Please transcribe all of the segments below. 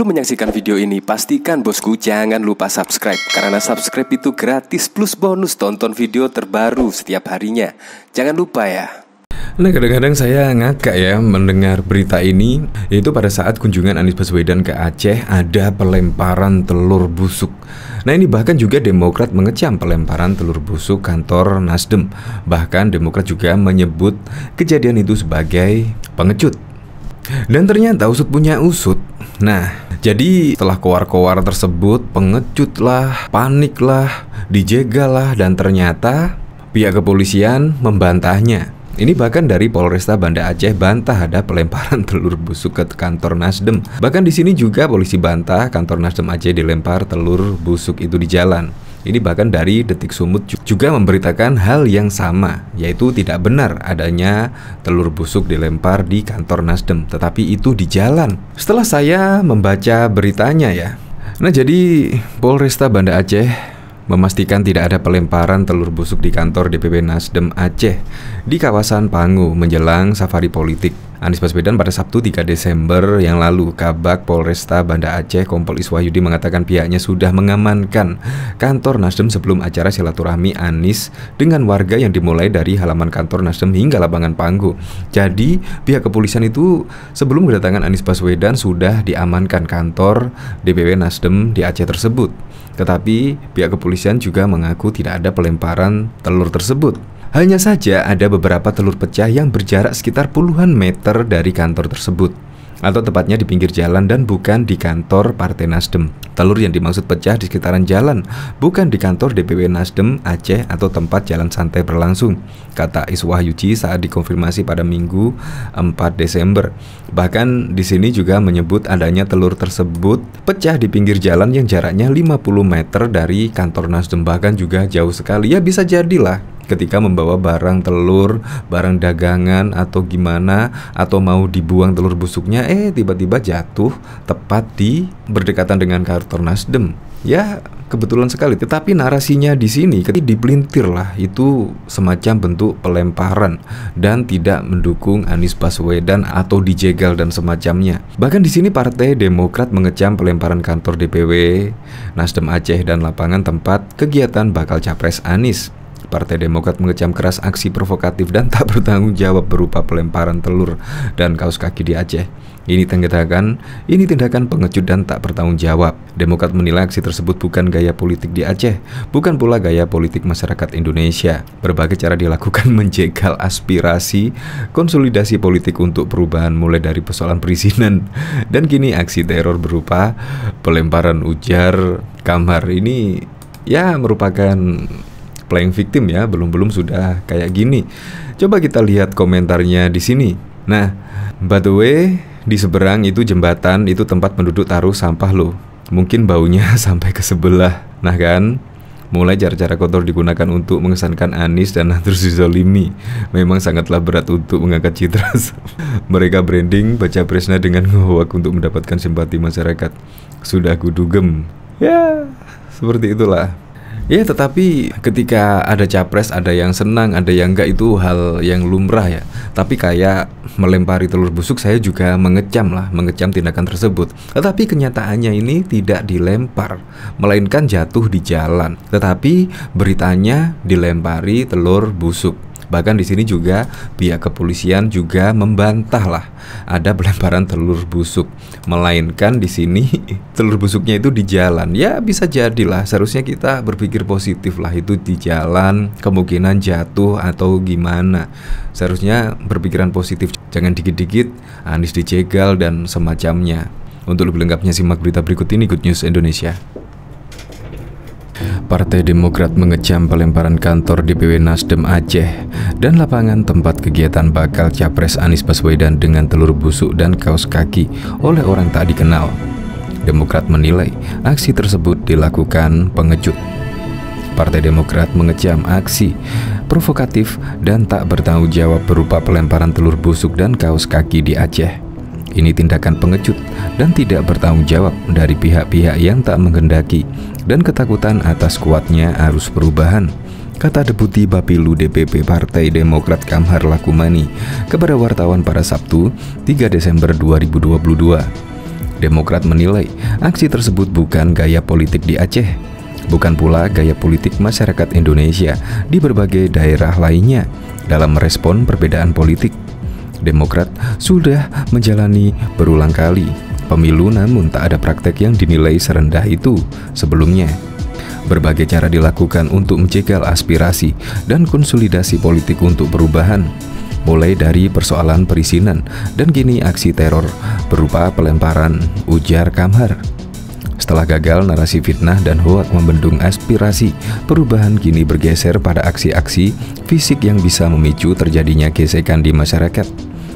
Sebelum menyaksikan video ini, pastikan bosku jangan lupa subscribe. Karena subscribe itu gratis plus bonus tonton video terbaru setiap harinya. Jangan lupa ya. Nah, kadang-kadang saya ngakak ya mendengar berita ini, yaitu pada saat kunjungan Anies Baswedan ke Aceh ada pelemparan telur busuk. Nah, ini bahkan juga Demokrat mengecam pelemparan telur busuk kantor Nasdem. Bahkan Demokrat juga menyebut kejadian itu sebagai pengecut. Dan ternyata usut punya usut. Nah, jadi setelah kowar-kowar tersebut, pengecut lah, panik lah, dijegal lah, dan ternyata pihak kepolisian membantahnya. Ini bahkan dari Polresta Banda Aceh bantah ada pelemparan telur busuk ke kantor Nasdem. Bahkan di sini juga polisi bantah kantor Nasdem Aceh dilempar telur busuk itu di jalan. Ini bahkan dari Detik Sumut juga memberitakan hal yang sama, yaitu tidak benar adanya telur busuk dilempar di kantor Nasdem, tetapi itu di jalan. Setelah saya membaca beritanya ya, nah jadi Polresta Banda Aceh memastikan tidak ada pelemparan telur busuk di kantor DPP Nasdem Aceh di kawasan Pangu menjelang safari politik Anies Baswedan pada Sabtu 3 Desember yang lalu. Kabak Polresta Banda Aceh Kompol Iswahyudi mengatakan pihaknya sudah mengamankan kantor Nasdem sebelum acara silaturahmi Anies dengan warga yang dimulai dari halaman kantor Nasdem hingga lapangan Pangu. Jadi pihak kepolisian itu sebelum kedatangan Anies Baswedan sudah diamankan kantor DPP Nasdem di Aceh tersebut. Tetapi pihak kepolisian juga mengaku tidak ada pelemparan telur tersebut. Hanya saja ada beberapa telur pecah yang berjarak sekitar puluhan meter dari kantor tersebut, atau tepatnya di pinggir jalan dan bukan di kantor Partai Nasdem. Telur yang dimaksud pecah di sekitaran jalan, bukan di kantor DPW Nasdem Aceh atau tempat jalan santai berlangsung, kata Iswahyudi saat dikonfirmasi pada Minggu 4 Desember. Bahkan di sini juga menyebut adanya telur tersebut pecah di pinggir jalan yang jaraknya 50 meter dari kantor Nasdem, bahkan juga jauh sekali. Ya bisa jadilah ketika membawa barang telur, barang dagangan atau gimana, atau mau dibuang telur busuknya, tiba-tiba jatuh tepat di berdekatan dengan kantor Nasdem. Ya kebetulan sekali. Tetapi narasinya di sini dipelintir lah, itu semacam bentuk pelemparan dan tidak mendukung Anies Baswedan atau dijegal dan semacamnya. Bahkan di sini Partai Demokrat mengecam pelemparan kantor DPW Nasdem Aceh dan lapangan tempat kegiatan bakal capres Anies. Partai Demokrat mengecam keras aksi provokatif dan tak bertanggung jawab berupa pelemparan telur dan kaos kaki di Aceh. Ini tindakan pengecut dan tak bertanggung jawab. Demokrat menilai aksi tersebut bukan gaya politik di Aceh, bukan pula gaya politik masyarakat Indonesia. Berbagai cara dilakukan menjegal aspirasi konsolidasi politik untuk perubahan, mulai dari persoalan perizinan dan kini aksi teror berupa pelemparan, ujar Kamhar. Ini ya merupakan playing victim ya, belum sudah kayak gini. Coba kita lihat komentarnya di sini. Nah, by the way, di seberang itu jembatan, itu tempat penduduk taruh sampah loh. Mungkin baunya sampai ke sebelah. Nah kan, mulai cara-cara kotor digunakan untuk mengesankan Anies dan terus dizolimi. Memang sangatlah berat untuk mengangkat citra mereka branding baca presna dengan ngehowak untuk mendapatkan simpati masyarakat. Sudah kudugem. Ya, seperti itulah. Ya, tetapi ketika ada capres, ada yang senang, ada yang enggak, itu hal yang lumrah ya. Tapi kayak melempari telur busuk, saya juga mengecam tindakan tersebut. Tetapi kenyataannya ini tidak dilempar, melainkan jatuh di jalan. Tetapi beritanya dilempari telur busuk. Bahkan di sini juga pihak kepolisian juga membantah lah ada pelemparan telur busuk, melainkan di sini telur busuknya itu di jalan. Ya bisa jadilah, seharusnya kita berpikir positif lah, itu di jalan, kemungkinan jatuh atau gimana. Seharusnya berpikiran positif, jangan dikit-dikit Anies dijegal dan semacamnya. Untuk lebih lengkapnya simak berita berikut ini, Good News Indonesia. Partai Demokrat mengecam pelemparan kantor DPW Nasdem Aceh dan lapangan tempat kegiatan bakal capres Anies Baswedan dengan telur busuk dan kaos kaki oleh orang tak dikenal. Demokrat menilai aksi tersebut dilakukan pengecut. Partai Demokrat mengecam aksi provokatif dan tak bertanggung jawab berupa pelemparan telur busuk dan kaos kaki di Aceh. Ini tindakan pengecut dan tidak bertanggung jawab dari pihak-pihak yang tak menghendaki dan ketakutan atas kuatnya arus perubahan, kata Deputi Bapilu DPP Partai Demokrat Kamhar Lakumani kepada wartawan pada Sabtu 3 Desember 2022. Demokrat menilai aksi tersebut bukan gaya politik di Aceh, bukan pula gaya politik masyarakat Indonesia di berbagai daerah lainnya dalam merespon perbedaan politik. Demokrat sudah menjalani berulang kali pemilu, namun tak ada praktek yang dinilai serendah itu sebelumnya. Berbagai cara dilakukan untuk menjegal aspirasi dan konsolidasi politik untuk perubahan, mulai dari persoalan perizinan dan kini aksi teror berupa pelemparan, ujar Kamhar. Setelah gagal narasi fitnah dan hoak membendung aspirasi perubahan, kini bergeser pada aksi-aksi fisik yang bisa memicu terjadinya gesekan di masyarakat.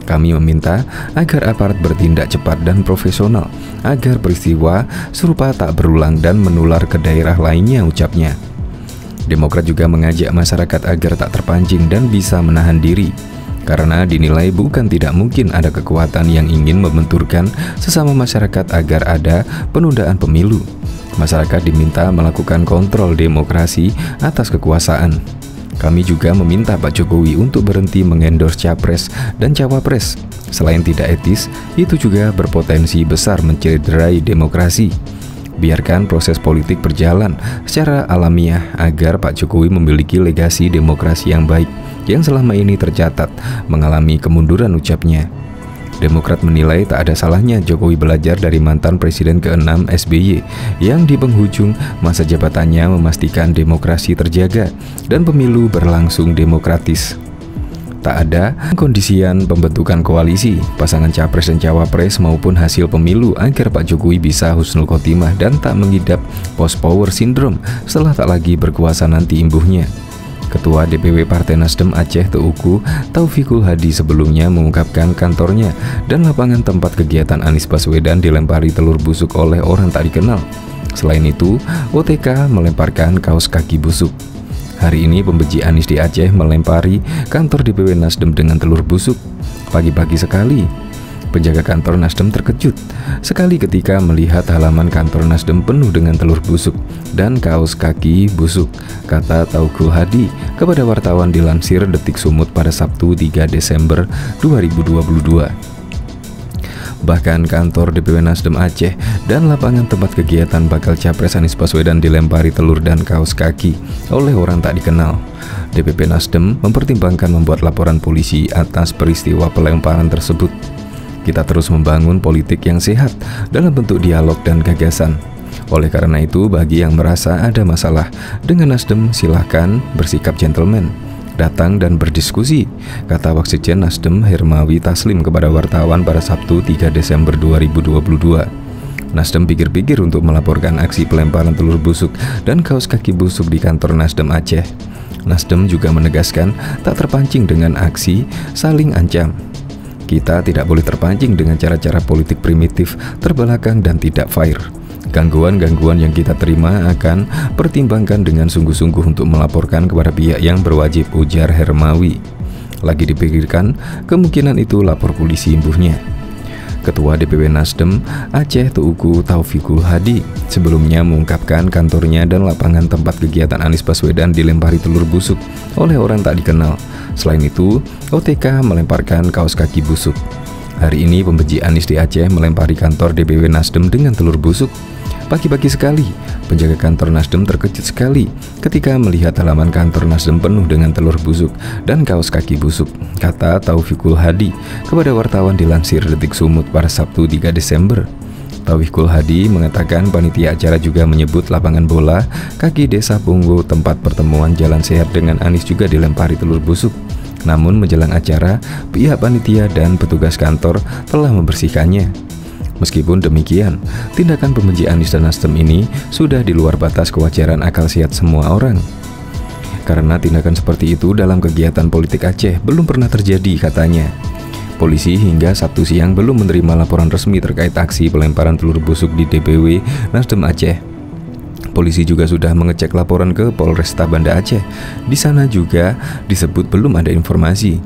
Kami meminta agar aparat bertindak cepat dan profesional agar peristiwa serupa tak berulang dan menular ke daerah lainnya, ucapnya. Demokrat juga mengajak masyarakat agar tak terpancing dan bisa menahan diri, karena dinilai bukan tidak mungkin ada kekuatan yang ingin membenturkan sesama masyarakat agar ada penundaan pemilu. Masyarakat diminta melakukan kontrol demokrasi atas kekuasaan. Kami juga meminta Pak Jokowi untuk berhenti mengendorse capres dan cawapres. Selain tidak etis, itu juga berpotensi besar mencederai demokrasi. Biarkan proses politik berjalan secara alamiah agar Pak Jokowi memiliki legasi demokrasi yang baik yang selama ini tercatat mengalami kemunduran, ucapnya. Demokrat menilai tak ada salahnya Jokowi belajar dari mantan Presiden ke-6 SBY yang di penghujung masa jabatannya memastikan demokrasi terjaga dan pemilu berlangsung demokratis. Tak ada kondisian pembentukan koalisi, pasangan capres dan cawapres maupun hasil pemilu agar Pak Jokowi bisa husnul khotimah dan tak mengidap post power syndrome setelah tak lagi berkuasa nanti imbuhnya. Ketua DPW Partai Nasdem Aceh Teuku Taufikul Hadi sebelumnya mengungkapkan kantornya dan lapangan tempat kegiatan Anies Baswedan dilempari telur busuk oleh orang tak dikenal. Selain itu, OTK melemparkan kaos kaki busuk. Hari ini pembenci Anies di Aceh melempari kantor DPW Nasdem dengan telur busuk. Pagi-pagi sekali, penjaga kantor Nasdem terkejut sekali ketika melihat halaman kantor Nasdem penuh dengan telur busuk dan kaos kaki busuk, kata Taufikul Hadi kepada wartawan dilansir Detik Sumut pada Sabtu 3 Desember 2022. Bahkan kantor DPW Nasdem Aceh dan lapangan tempat kegiatan bakal capres Anies Baswedan dilempari telur dan kaos kaki oleh orang tak dikenal. DPP Nasdem mempertimbangkan membuat laporan polisi atas peristiwa pelemparan tersebut. Kita terus membangun politik yang sehat dalam bentuk dialog dan gagasan. Oleh karena itu, bagi yang merasa ada masalah dengan Nasdem, silahkan bersikap gentleman, datang dan berdiskusi, kata Wasekjen Nasdem Hermawi Taslim kepada wartawan pada Sabtu 3 Desember 2022. Nasdem pikir-pikir untuk melaporkan aksi pelemparan telur busuk dan kaos kaki busuk di kantor Nasdem Aceh. Nasdem juga menegaskan tak terpancing dengan aksi saling ancam. Kita tidak boleh terpancing dengan cara-cara politik primitif, terbelakang dan tidak fair. Gangguan-gangguan yang kita terima akan pertimbangkan dengan sungguh-sungguh untuk melaporkan kepada pihak yang berwajib, ujar Hermawi. Lagi dipikirkan, kemungkinan itu lapor polisi, imbuhnya. Ketua DPW Nasdem Aceh Teuku Taufikul Hadi sebelumnya mengungkapkan kantornya dan lapangan tempat kegiatan Anies Baswedan dilempari telur busuk oleh orang tak dikenal. Selain itu, OTK melemparkan kaos kaki busuk. Hari ini pembenci Anies di Aceh melempari kantor DPW Nasdem dengan telur busuk. Pagi-pagi sekali, penjaga kantor Nasdem terkejut sekali ketika melihat halaman kantor Nasdem penuh dengan telur busuk dan kaos kaki busuk, kata Taufikul Hadi kepada wartawan dilansir Detik Sumut pada Sabtu 3 Desember. Taufikul Hadi mengatakan panitia acara juga menyebut lapangan bola kaki Desa Punggo tempat pertemuan Jalan Sehat dengan Anies juga dilempari telur busuk. Namun menjelang acara, pihak panitia dan petugas kantor telah membersihkannya. Meskipun demikian, tindakan pembenci Anies dan Nasdem ini sudah di luar batas kewajaran akal sehat semua orang. Karena tindakan seperti itu dalam kegiatan politik Aceh belum pernah terjadi, katanya. Polisi hingga Sabtu siang belum menerima laporan resmi terkait aksi pelemparan telur busuk di DPW Nasdem Aceh. Polisi juga sudah mengecek laporan ke Polresta Banda Aceh. Di sana juga disebut belum ada informasi.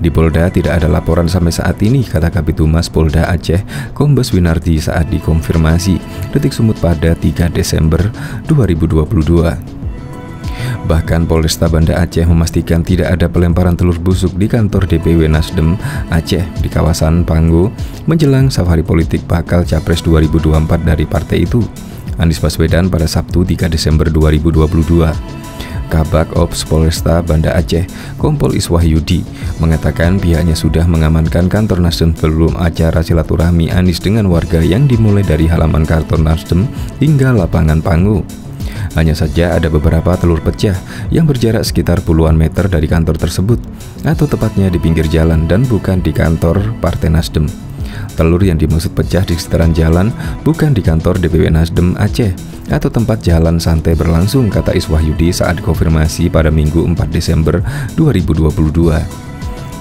Di Polda tidak ada laporan sampai saat ini, kata Kabitumas Polda Aceh Kombes Winardi saat dikonfirmasi Detik Sumut pada 3 Desember 2022. Bahkan Polresta Banda Aceh memastikan tidak ada pelemparan telur busuk di kantor DPW Nasdem Aceh di kawasan Panggo menjelang safari politik bakal Capres 2024 dari partai itu, Anies Baswedan, pada Sabtu 3 Desember 2022. Kabak Ops Polresta Banda Aceh, Kompol Iswahyudi, mengatakan pihaknya sudah mengamankan kantor Nasdem sebelum acara silaturahmi Anies dengan warga yang dimulai dari halaman kantor Nasdem hingga lapangan Panggo. Hanya saja ada beberapa telur pecah yang berjarak sekitar puluhan meter dari kantor tersebut, atau tepatnya di pinggir jalan dan bukan di kantor Partai Nasdem. Telur yang dimaksud pecah di sekitaran jalan bukan di kantor DPW Nasdem Aceh atau tempat jalan santai berlangsung, kata Iswahyudi saat konfirmasi pada Minggu 4 Desember 2022.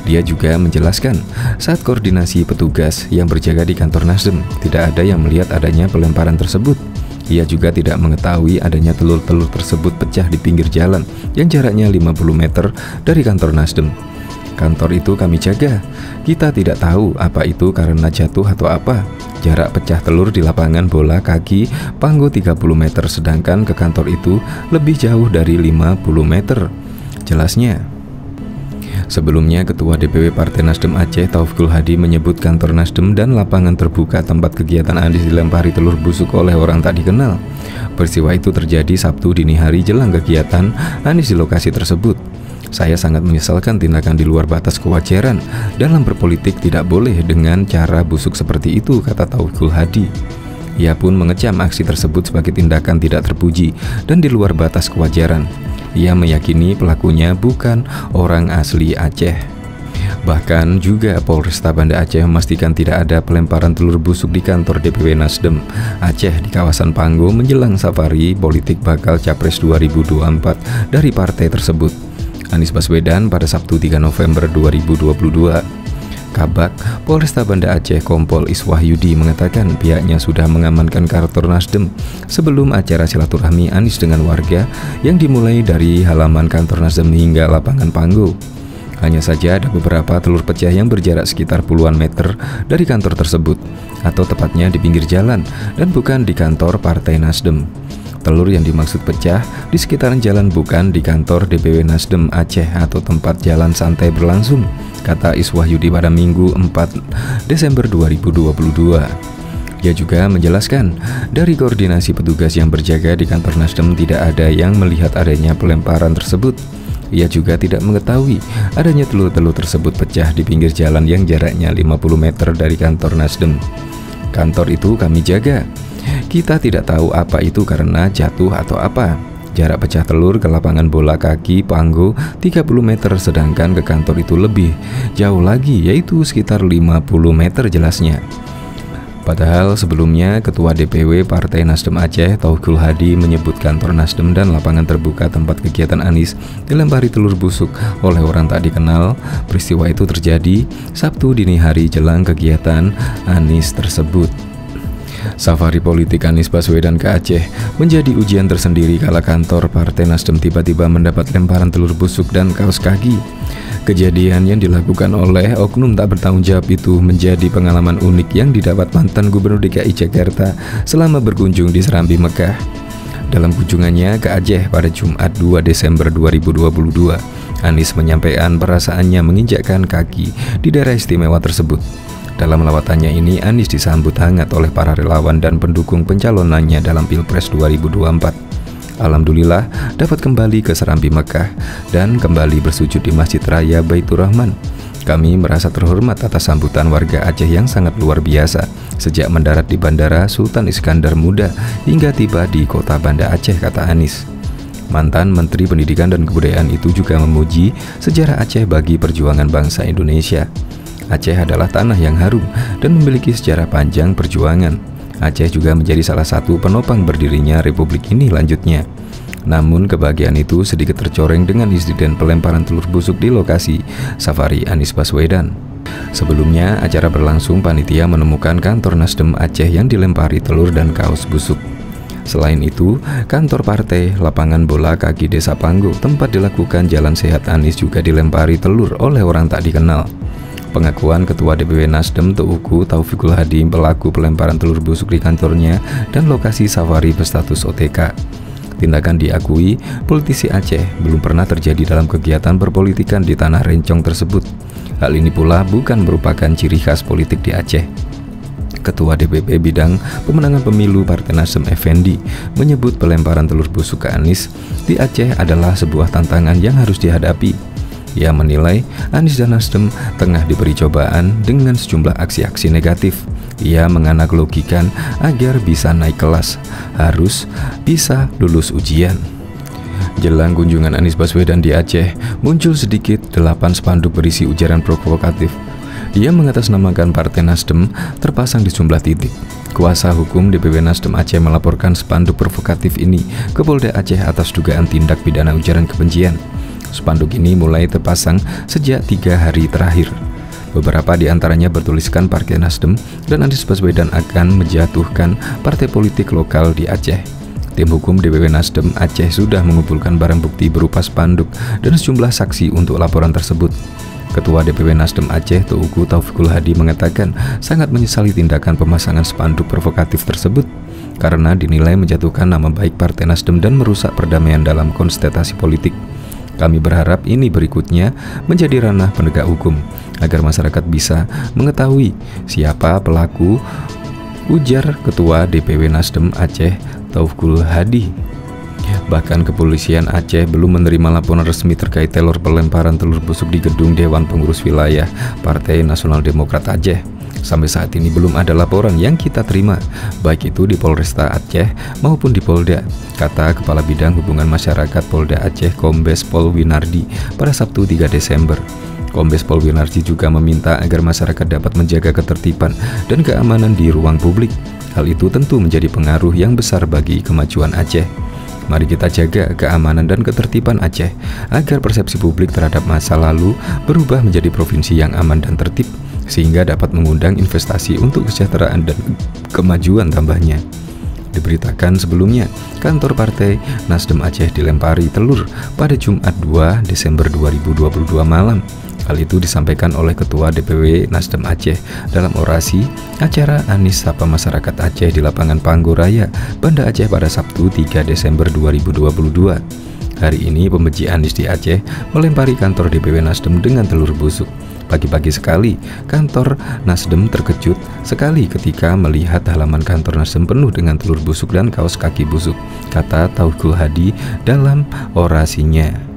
Dia juga menjelaskan, saat koordinasi petugas yang berjaga di kantor Nasdem, tidak ada yang melihat adanya pelemparan tersebut. Ia juga tidak mengetahui adanya telur-telur tersebut pecah di pinggir jalan yang jaraknya 50 meter dari kantor Nasdem. Kantor itu kami jaga. Kita tidak tahu apa itu karena jatuh atau apa. Jarak pecah telur di lapangan bola kaki Panggo 30 meter, sedangkan ke kantor itu lebih jauh dari 50 meter. Jelasnya. Sebelumnya, Ketua DPW Partai Nasdem Aceh Taufikul Hadi menyebut kantor Nasdem dan lapangan terbuka tempat kegiatan Anies dilempari telur busuk oleh orang tak dikenal. Peristiwa itu terjadi Sabtu dini hari jelang kegiatan Anies di lokasi tersebut. Saya sangat menyesalkan tindakan di luar batas kewajaran. Dalam berpolitik tidak boleh dengan cara busuk seperti itu, kata Taufikul Hadi. Ia pun mengecam aksi tersebut sebagai tindakan tidak terpuji dan di luar batas kewajaran. Ia meyakini pelakunya bukan orang asli Aceh. Bahkan juga Polresta Banda Aceh memastikan tidak ada pelemparan telur busuk di kantor DPW Nasdem Aceh di kawasan Panggo menjelang safari politik bakal Capres 2024 dari partai tersebut, Anies Baswedan, pada Sabtu 3 November 2022. Kabak Polresta Banda Aceh Kompol Iswahyudi mengatakan pihaknya sudah mengamankan kantor Nasdem sebelum acara silaturahmi Anies dengan warga yang dimulai dari halaman kantor Nasdem hingga lapangan Panggo. Hanya saja ada beberapa telur pecah yang berjarak sekitar puluhan meter dari kantor tersebut, atau tepatnya di pinggir jalan dan bukan di kantor Partai Nasdem. Telur yang dimaksud pecah di sekitaran jalan bukan di kantor DPW Nasdem Aceh atau tempat jalan santai berlangsung, kata Iswahyudi pada Minggu 4 Desember 2022. Ia juga menjelaskan, dari koordinasi petugas yang berjaga di kantor Nasdem tidak ada yang melihat adanya pelemparan tersebut. Ia juga tidak mengetahui adanya telur-telur tersebut pecah di pinggir jalan yang jaraknya 50 meter dari kantor Nasdem. Kantor itu kami jaga. Kita tidak tahu apa itu karena jatuh atau apa. Jarak pecah telur ke lapangan bola kaki Panggo 30 meter, sedangkan ke kantor itu lebih jauh lagi, yaitu sekitar 50 meter, jelasnya. Padahal sebelumnya Ketua DPW Partai Nasdem Aceh Taufikul Hadi menyebut kantor Nasdem dan lapangan terbuka tempat kegiatan Anies dilempari telur busuk oleh orang tak dikenal. Peristiwa itu terjadi Sabtu dini hari jelang kegiatan Anies tersebut. Safari politik Anies Baswedan ke Aceh menjadi ujian tersendiri kala kantor Partai Nasdem tiba-tiba mendapat lemparan telur busuk dan kaos kaki. Kejadian yang dilakukan oleh oknum tak bertanggung jawab itu menjadi pengalaman unik yang didapat mantan Gubernur DKI Jakarta selama berkunjung di Serambi Mekah. Dalam kunjungannya ke Aceh pada Jumat 2 Desember 2022, Anies menyampaikan perasaannya menginjakkan kaki di daerah istimewa tersebut. Dalam lawatannya ini, Anies disambut hangat oleh para relawan dan pendukung pencalonannya dalam Pilpres 2024. Alhamdulillah dapat kembali ke Serambi Mekah dan kembali bersujud di Masjid Raya Baitur Rahman. Kami merasa terhormat atas sambutan warga Aceh yang sangat luar biasa sejak mendarat di Bandara Sultan Iskandar Muda hingga tiba di kota Banda Aceh, kata Anies. Mantan Menteri Pendidikan dan Kebudayaan itu juga memuji sejarah Aceh bagi perjuangan bangsa Indonesia. Aceh adalah tanah yang harum dan memiliki sejarah panjang perjuangan. Aceh juga menjadi salah satu penopang berdirinya Republik ini, lanjutnya. Namun kebahagiaan itu sedikit tercoreng dengan insiden pelemparan telur busuk di lokasi safari Anies Baswedan. Sebelumnya acara berlangsung, panitia menemukan kantor Nasdem Aceh yang dilempari telur dan kaos busuk. Selain itu, kantor partai, lapangan bola kaki Desa Panggo, tempat dilakukan jalan sehat Anies, juga dilempari telur oleh orang tak dikenal. Pengakuan Ketua DPW Nasdem Teuku Taufikul Hadi pelaku pelemparan telur busuk di kantornya dan lokasi safari berstatus OTK. Tindakan diakui, politisi Aceh belum pernah terjadi dalam kegiatan perpolitikan di tanah rencong tersebut. Hal ini pula bukan merupakan ciri khas politik di Aceh. Ketua DPP Bidang Pemenangan Pemilu Partai Nasdem Effendi menyebut pelemparan telur busuk ke Anies di Aceh adalah sebuah tantangan yang harus dihadapi. Ia menilai Anies dan Nasdem tengah diberi cobaan dengan sejumlah aksi-aksi negatif. Ia menganalogikan agar bisa naik kelas, harus bisa lulus ujian. Jelang kunjungan Anies Baswedan di Aceh, muncul sedikit 8 spanduk berisi ujaran provokatif. Ia mengatasnamakan Partai Nasdem terpasang di sejumlah titik. Kuasa hukum DPP Nasdem Aceh melaporkan spanduk provokatif ini ke Polda Aceh atas dugaan tindak pidana ujaran kebencian. Spanduk ini mulai terpasang sejak 3 hari terakhir. Beberapa di antaranya bertuliskan Partai Nasdem dan Anies Baswedan akan menjatuhkan partai politik lokal di Aceh. Tim hukum DPP Nasdem Aceh sudah mengumpulkan barang bukti berupa spanduk dan sejumlah saksi untuk laporan tersebut. Ketua DPP Nasdem Aceh Teuku Taufikul Hadi mengatakan sangat menyesali tindakan pemasangan spanduk provokatif tersebut karena dinilai menjatuhkan nama baik Partai Nasdem dan merusak perdamaian dalam kontestasi politik. Kami berharap ini berikutnya menjadi ranah penegak hukum agar masyarakat bisa mengetahui siapa pelaku, ujar Ketua DPW Nasdem Aceh Taufikul Hadi. Bahkan kepolisian Aceh belum menerima laporan resmi terkait teror pelemparan telur busuk di gedung Dewan Pengurus Wilayah Partai Nasional Demokrat Aceh. Sampai saat ini belum ada laporan yang kita terima, baik itu di Polresta Aceh maupun di Polda, kata Kepala Bidang Hubungan Masyarakat Polda Aceh Kombes Pol Winardi pada Sabtu 3 Desember. Kombes Pol Winardi juga meminta agar masyarakat dapat menjaga ketertiban dan keamanan di ruang publik. Hal itu tentu menjadi pengaruh yang besar bagi kemajuan Aceh. Mari kita jaga keamanan dan ketertiban Aceh agar persepsi publik terhadap masa lalu berubah menjadi provinsi yang aman dan tertib, sehingga dapat mengundang investasi untuk kesejahteraan dan kemajuan tambahnya. Diberitakan sebelumnya, kantor Partai Nasdem Aceh dilempari telur pada Jumat 2 Desember 2022 malam. Hal itu disampaikan oleh Ketua DPW Nasdem Aceh dalam orasi acara Anies Sapa Masyarakat Aceh di lapangan Panggoraya, Banda Aceh pada Sabtu 3 Desember 2022. Hari ini pembenci Anies di Aceh melempari kantor DPW Nasdem dengan telur busuk. Pagi-pagi sekali, kantor Nasdem terkejut sekali ketika melihat halaman kantor Nasdem penuh dengan telur busuk dan kaos kaki busuk, kata Taufikul Hadi dalam orasinya.